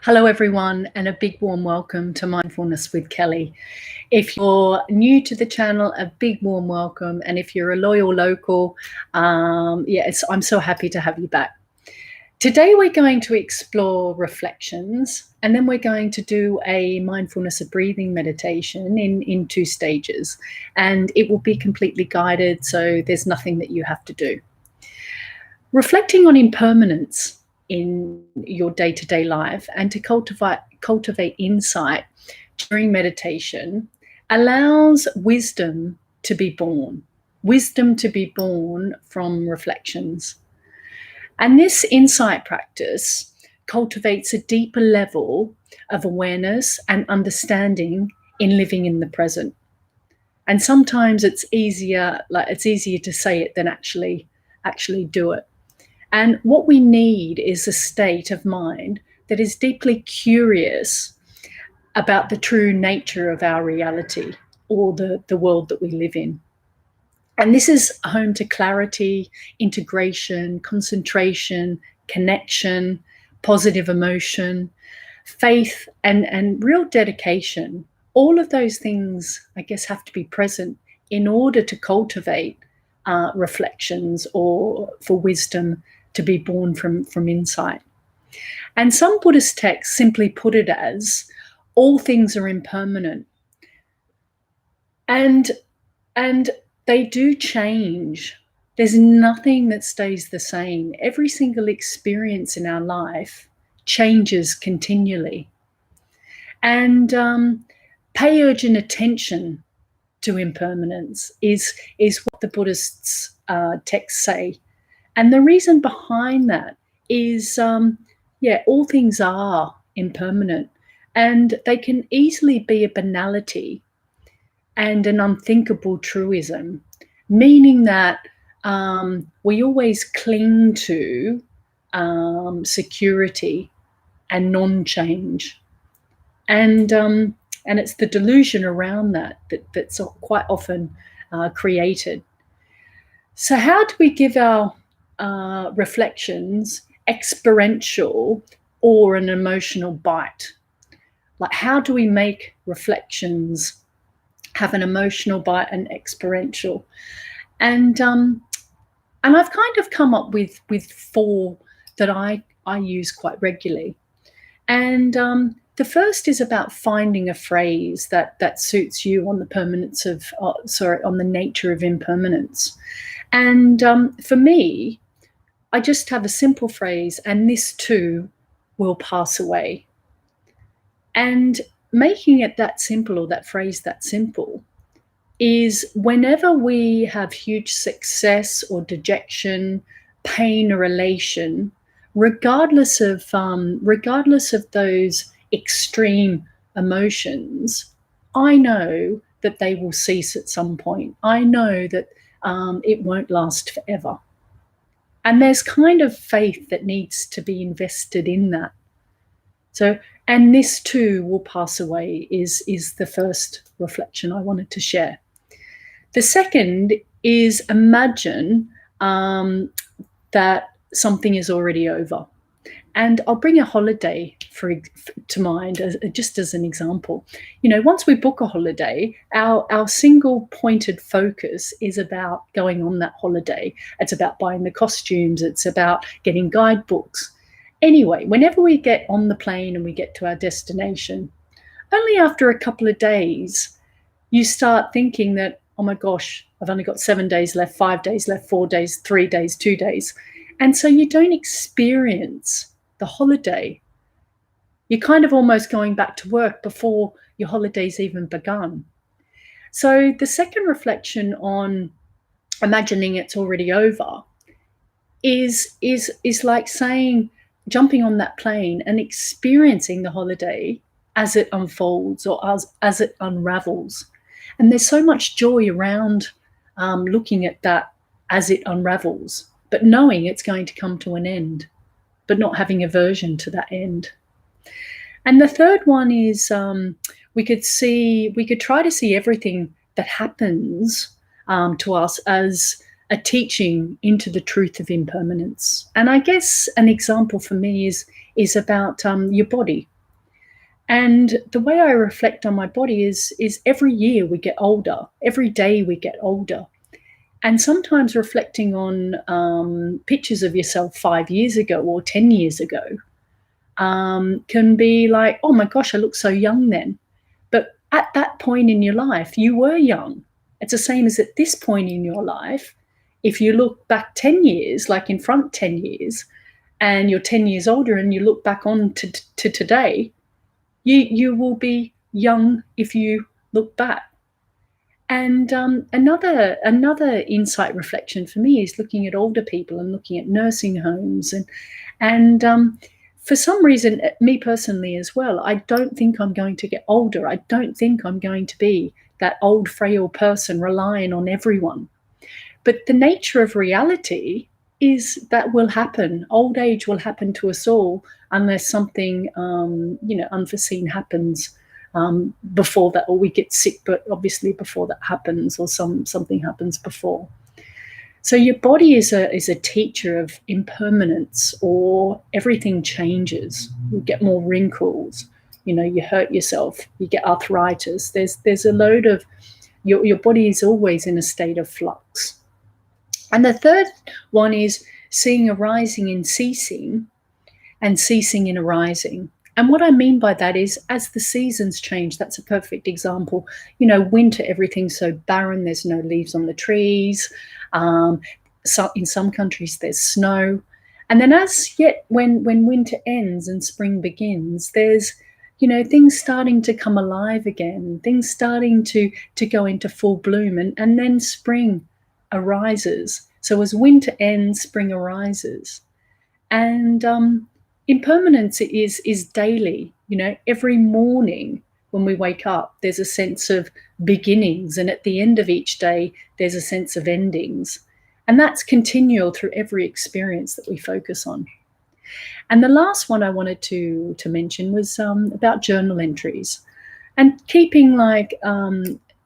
Hello, everyone, and a big warm welcome to Mindfulness with Kelly. If you're new to the channel, a big warm welcome. And if you're a loyal local, yes, I'm so happy to have you back. Today, we're going to explore reflections, and then we're going to do a mindfulness of breathing meditation in 2 stages. And it will be completely guided, so there's nothing that you have to do. Reflecting on impermanence in your day-to-day life and to cultivate insight during meditation allows wisdom to be born from reflections. And this insight practice cultivates a deeper level of awareness and understanding in living in the present. And sometimes it's easier to say it than actually do it. And what we need is a state of mind that is deeply curious about the true nature of our reality or the world that we live in. And this is home to clarity, integration, concentration, connection, positive emotion, faith, and real dedication. All of those things, I guess, have to be present in order to cultivate reflections or for wisdom to be born from insight. And some Buddhist texts simply put it as all things are impermanent. And they do change. There's nothing that stays the same. Every single experience in our life changes continually. And pay urgent attention to impermanence is what the Buddhists' texts say. And the reason behind that is, all things are impermanent, and they can easily be a banality and an unthinkable truism, meaning that we always cling to security and non-change. And it's the delusion around that's quite often created. So how do we give our reflections experiential or an emotional bite? Like, how do we make reflections have an emotional bite and experiential? And I've kind of come up with 4 that I use quite regularly. And the first is about finding a phrase that suits you on the on the nature of impermanence. And for me, I just have a simple phrase, and this too will pass away. And making it that simple, or that phrase that simple, is whenever we have huge success or dejection, pain or elation, regardless of those extreme emotions, I know that they will cease at some point. I know that it won't last forever. And there's kind of faith that needs to be invested in that. So, and this too will pass away is the first reflection I wanted to share. The second is imagine that something is already over. And I'll bring a holiday to mind just as an example. You know, once we book a holiday, our single pointed focus is about going on that holiday. It's about buying the costumes. It's about getting guidebooks. Anyway, whenever we get on the plane and we get to our destination, only after a couple of days, you start thinking that, oh my gosh, I've only got 7 days left, 5 days left, 4 days, 3 days, 2 days. And so you don't experience the holiday. You're kind of almost going back to work before your holiday's even begun. So the second reflection on imagining it's already over is like saying, jumping on that plane and experiencing the holiday as it unfolds or as it unravels. And there's so much joy around looking at that as it unravels, but knowing it's going to come to an end, but not having aversion to that end. And the third one is we could try to see everything that happens to us as a teaching into the truth of impermanence. And I guess an example for me is about your body. And the way I reflect on my body is every year we get older, every day we get older. And sometimes reflecting on pictures of yourself 5 years ago or 10 years ago can be like, oh my gosh, I look so young then. But at that point in your life, you were young. It's the same as at this point in your life. If you look back 10 years, like in front 10 years, and you're 10 years older and you look back on to today, you will be young if you look back. And another insight reflection for me is looking at older people and looking at nursing homes and for some reason, me personally as well, I don't think I'm going to get older. I don't think I'm going to be that old, frail person relying on everyone. But the nature of reality is that will happen. Old age will happen to us all unless something, unforeseen happens before that, or we get sick. But obviously, before that happens, or something happens before. So your body is a teacher of impermanence, or everything changes. You get more wrinkles. You hurt yourself. You get arthritis. There's a load of your body is always in a state of flux. And the third one is seeing arising in ceasing and ceasing in arising. And what I mean by that is as the seasons change, that's a perfect example. Winter, everything's so barren, there's no leaves on the trees. So in some countries, there's snow. And then when winter ends and spring begins, there's things starting to come alive again, things starting to go into full bloom, and then spring arises. So as winter ends, spring arises. And impermanence is daily. Every morning when we wake up, there's a sense of beginnings, and at the end of each day, there's a sense of endings. And that's continual through every experience that we focus on. And the last one I wanted to mention was about journal entries, and keeping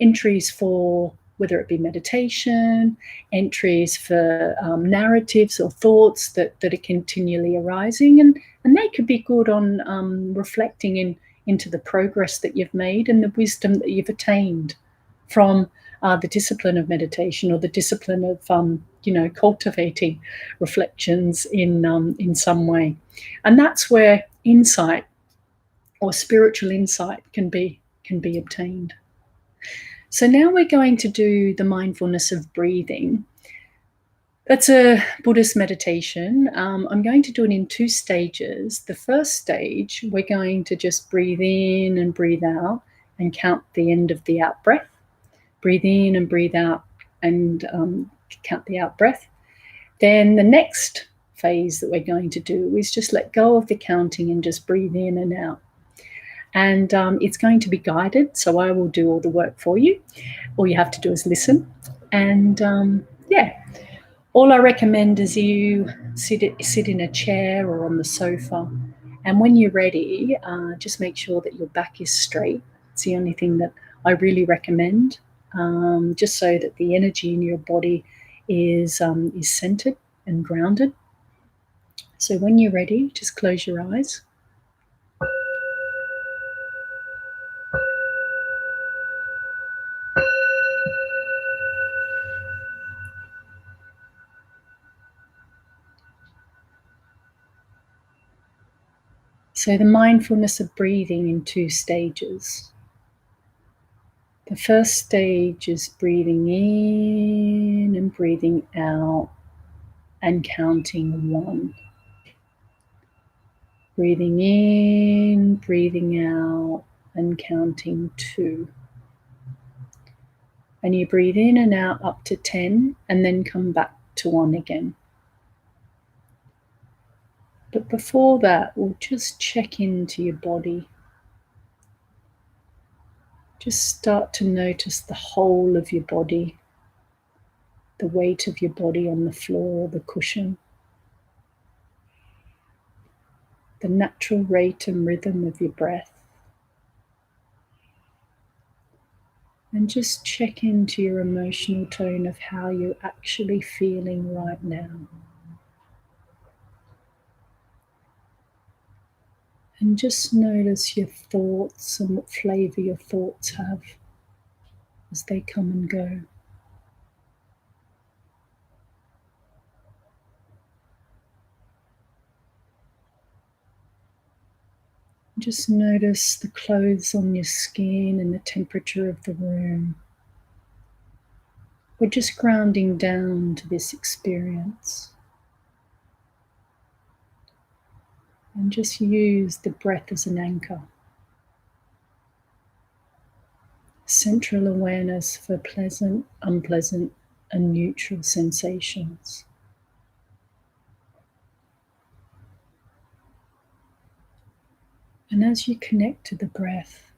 entries for whether it be meditation, entries for narratives or thoughts that are continually arising. And they could be good on reflecting into the progress that you've made and the wisdom that you've attained from the discipline of meditation, or the discipline of cultivating reflections in some way. And that's where insight or spiritual insight can be obtained. So now we're going to do the mindfulness of breathing. That's a Buddhist meditation. I'm going to do it in 2 stages. The first stage, we're going to just breathe in and breathe out and count the end of the out breath. Breathe in and breathe out and count the out breath. Then the next phase that we're going to do is just let go of the counting and just breathe in and out. And it's going to be guided, so I will do all the work for you. All you have to do is listen. And all I recommend is you sit in a chair or on the sofa. And when you're ready, just make sure that your back is straight. It's the only thing that I really recommend, just so that the energy in your body is centered and grounded. So when you're ready, just close your eyes. So the mindfulness of breathing in 2 stages. The first stage is breathing in and breathing out and counting 1. Breathing in, breathing out and counting 2. And you breathe in and out up to 10 and then come back to 1 again. But before that, we'll just check into your body. Just start to notice the whole of your body, the weight of your body on the floor or the cushion, the natural rate and rhythm of your breath. And just check into your emotional tone of how you're actually feeling right now. And just notice your thoughts and what flavor your thoughts have as they come and go. Just notice the clothes on your skin and the temperature of the room. We're just grounding down to this experience. And just use the breath as an anchor. Central awareness for pleasant, unpleasant, and neutral sensations. And as you connect to the breath,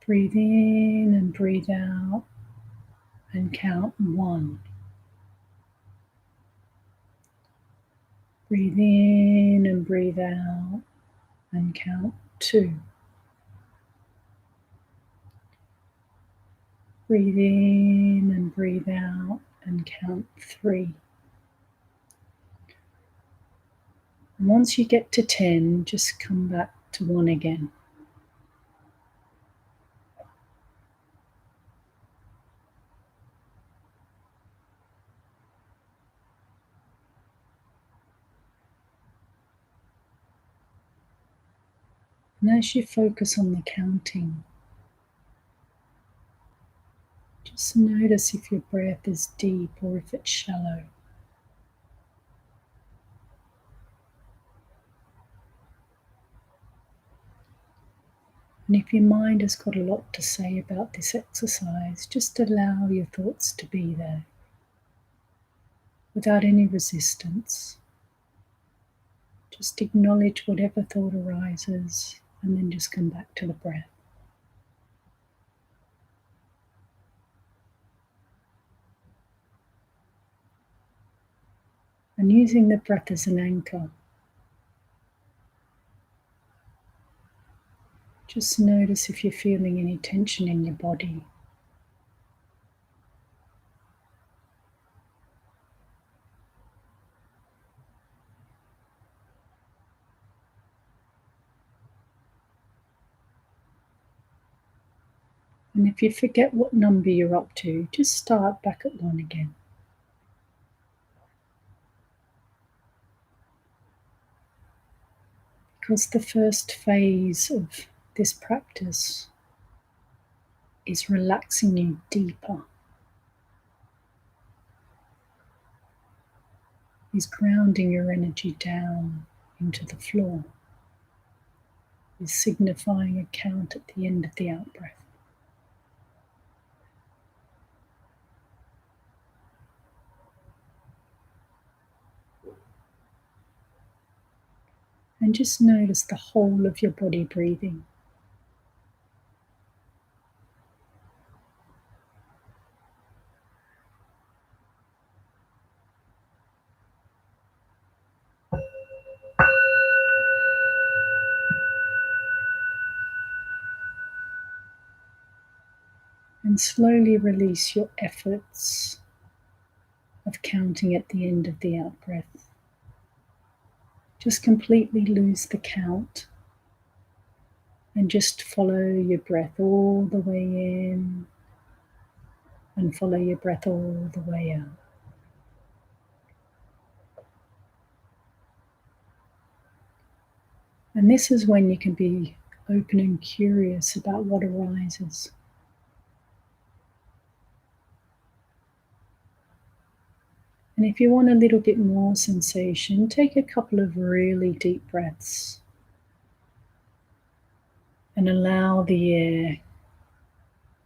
breathe in and breathe out and count 1. Breathe in and breathe out and count 2. Breathe in and breathe out and count 3. And once you get to 10, just come back to 1 again. And as you focus on the counting, just notice if your breath is deep or if it's shallow. And if your mind has got a lot to say about this exercise, just allow your thoughts to be there without any resistance. Just acknowledge whatever thought arises and then just come back to the breath. And using the breath as an anchor, just notice if you're feeling any tension in your body. And if you forget what number you're up to, just start back at 1 again. Because the first phase of this practice is relaxing you deeper, is grounding your energy down into the floor, is signifying a count at the end of the out-breath. And just notice the whole of your body breathing. And slowly release your efforts of counting at the end of the out-breath. Just completely lose the count and just follow your breath all the way in and follow your breath all the way out. And this is when you can be open and curious about what arises. And if you want a little bit more sensation, take a couple of really deep breaths and allow the air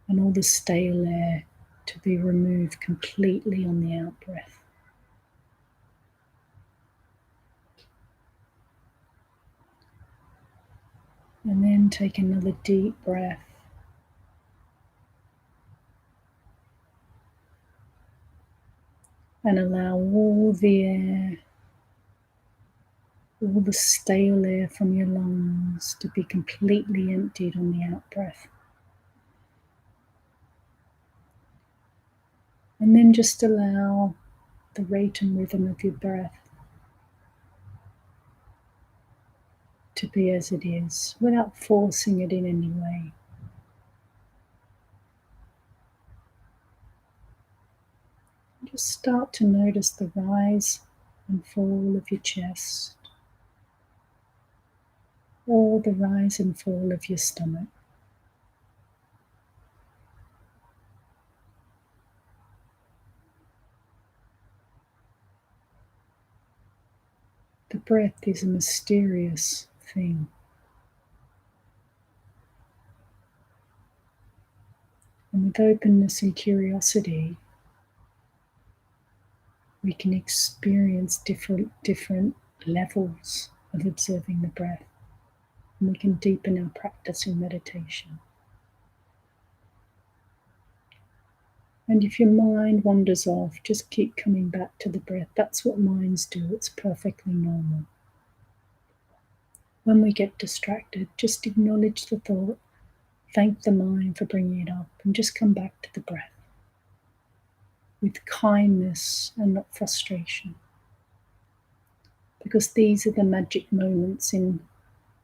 and all the stale air to be removed completely on the out-breath. And then take another deep breath. And allow all the air, all the stale air from your lungs to be completely emptied on the out-breath. And then just allow the rate and rhythm of your breath to be as it is without forcing it in any way. Just start to notice the rise and fall of your chest, or the rise and fall of your stomach. The breath is a mysterious thing. And with openness and curiosity, we can experience different levels of observing the breath. And we can deepen our practice in meditation. And if your mind wanders off, just keep coming back to the breath. That's what minds do. It's perfectly normal. When we get distracted, just acknowledge the thought, thank the mind for bringing it up, and just come back to the breath with kindness and not frustration. Because these are the magic moments in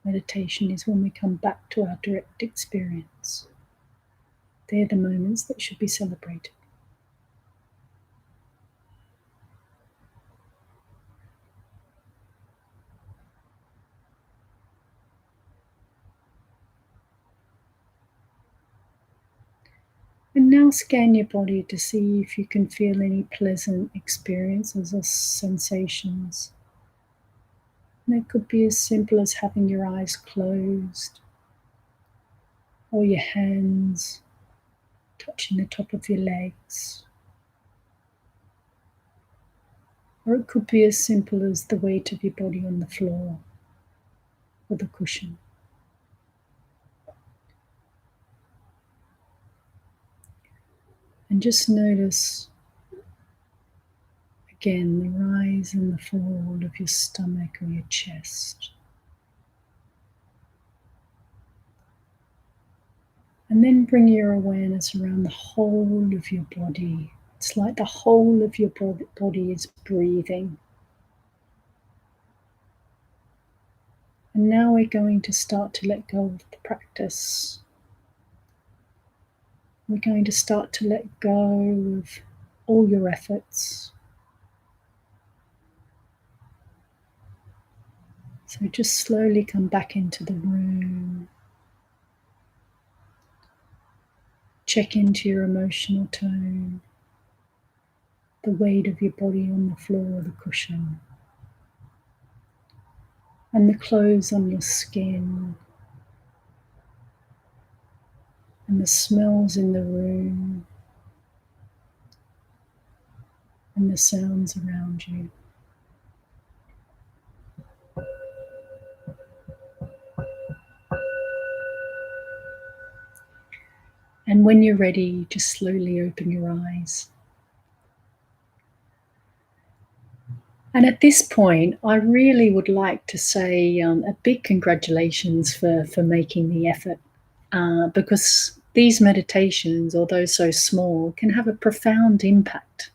meditation, is when we come back to our direct experience. They're the moments that should be celebrated. And now scan your body to see if you can feel any pleasant experiences or sensations. And it could be as simple as having your eyes closed, or your hands touching the top of your legs. Or it could be as simple as the weight of your body on the floor or the cushion. And just notice again the rise and the fall of your stomach or your chest. And then bring your awareness around the whole of your body. It's like the whole of your body is breathing. And now we're going to start to let go of the practice. We're going to start to let go of all your efforts. So just slowly come back into the room. Check into your emotional tone, the weight of your body on the floor or the cushion, and the clothes on your skin, and the smells in the room, and the sounds around you. And when you're ready, just slowly open your eyes. And at this point, I really would like to say a big congratulations for making the effort, because these meditations, although so small, can have a profound impact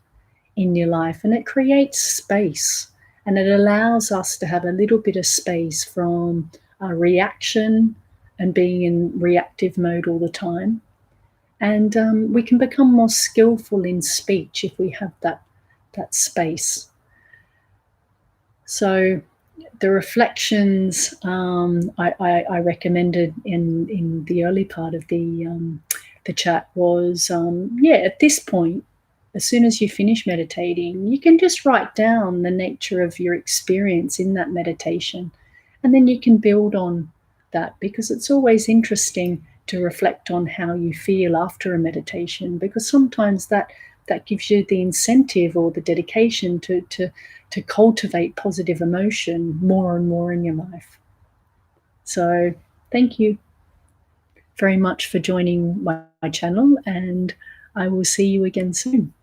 in your life, and it creates space, and it allows us to have a little bit of space from our reaction and being in reactive mode all the time. And we can become more skillful in speech if we have that space. So the reflections I recommended in the early part of the chat was, at this point, as soon as you finish meditating, you can just write down the nature of your experience in that meditation, and then you can build on that, because it's always interesting to reflect on how you feel after a meditation, because sometimes that gives you the incentive or the dedication to cultivate positive emotion more and more in your life. So thank you very much for joining my channel, and I will see you again soon.